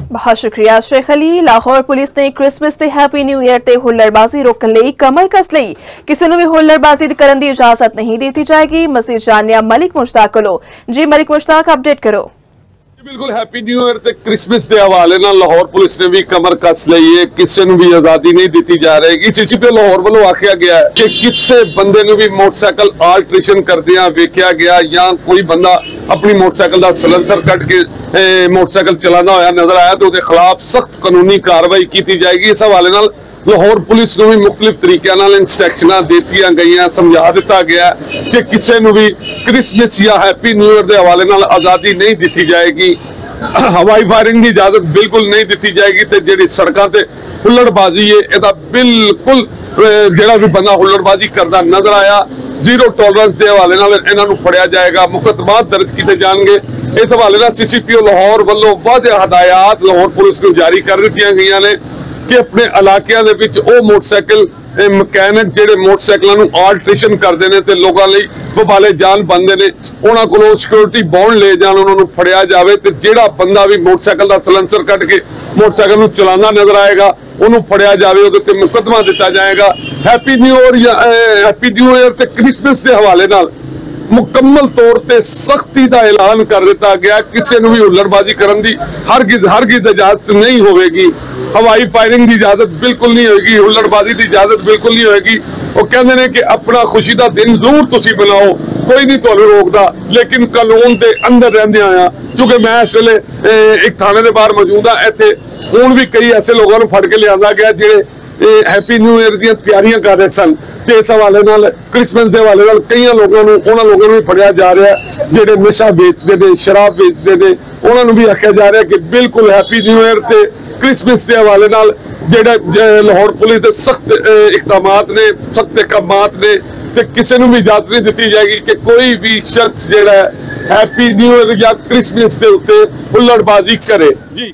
बहुत शुक्रिया शेख अली। लाहौर पुलिस ने क्रिसमस ते हैप्पी न्यू ईयर ते हुल्लड़बाजी रोकने लई कमर कस लई। किसी नूं भी हुल्लड़बाजी करन दी इजाजत नहीं दी जाएगी। मज़ीद जानने मलिक मुश्ताक कोलों। जी मलिक मुश्ताक, अपडेट करो। बिल्कुल हैप्पी न्यू ईयर ते क्रिसमस के हवाले नाल लाहौर पुलिस ने भी कमर कस लई है। किसी नूं भी आजादी नहीं दी जा रही। सीसीपी लाहौर वालों आख्या गया है कि किसी बंदे नूं भी मोटरसाइकिल आल्ट्रेशन करदियां वेख्या गया या कोई बंदा अपनी मोटरसाइकिल का सलेंसर कट के मोटरसाइकिल चलाना होया नजर आया तो उसके खिलाफ सख्त कानूनी कार्रवाई की जाएगी। इस हवाले नाल लाहौर पुलिस को भी मुख्तलिफ तरीके इंस्ट्रक्शन दित्तियां गई, समझा दिता गया कि किसी को भी क्रिसमस या हैप्पी न्यू ईयर के हवाले नाल आज़ादी नहीं दी जाएगी। हवाई फायरिंग की इजाजत बिल्कुल नहीं दी जाएगी। तो जी सड़कों से हुल्लड़बाजी है यदा बिल्कुल जोड़ा भी बंदा हुल्लड़बाजी करता नजर आया जीरो टॉलरेंस के हवाले नाल इन्हां नूं फड़िया जाएगा, मुकदमा दर्ज किए जाएंगे। इस हवाले नाल सीसीपीओ लाहौर वालों वाज़ेह हदायत लाहौर पुलिस को जारी कर दित्तियां गईयां ने कि अपने इलाकों के विच ओ मोटरसाइकिल मकैनिक जेडे मोटरसाइकिलों को आल्ट्रेशन करते हैं तो लोगों लिए वबाले जान बनते हैं, उन्होंने को सिक्योरिटी बॉन्ड ले जान उन्होंने फड़िया जाए। तो जोड़ा बंदा भी मोटरसाइकिल का सलेंसर कट के मोटरसाइकिल को चलाना नजर आएगा उन्होंने फड़िया जाए, वो मुकदमा दिता जाएगा। हैप्पी न्यू ईयर ते क्रिसमस के हवाले नाल मुकम्मल तौर पर सख्ती का ऐलान कर दिता गया। किसी को भी हुल्लड़बाजी करने की हरगिज इजाजत नहीं होगी। हवाई फायरिंग की इजाजत बिल्कुल नहीं होगी, हुल्लड़बाजी की इजाजत बिल्कुल नहीं होगी। वो कहते हैं कि अपना खुशी का दिन जरूर तुसी बनाओ, कोई नहीं तुहानू रोकता, लेकिन कानून के अंदर रहंदे आया। क्योंकि मैं इस वेले एक थाने के बाहर मौजूद हाँ, इत्थे हुण भी कई ऐसे लोगों को फड़ के लिया गया जिहड़े हैप्पी न्यू ईयर दी तैयारियां कर रहे सन। तो इस हवाले नाल क्रिसमस के हवाले नाल कई लोगों को भी फड़िया जा रहा है जिहड़े नशा बेचते हैं, शराब बेचते हैं, उन्होंने भी आख्या जा रहा है कि बिल्कुल हैप्पी न्यू ईयर ते क्रिसमस के हवाले नाल जेड़ा लाहौर पुलिस के सख्त इकदामात ने, सख्त अहकामात ने, तो किसी को भी इजाजत नहीं दी जाएगी कि कोई भी शख्स जेड़ा हैप्पी न्यू ईयर या क्रिसमस के उत्ते हुल्लड़बाजी करे। जी।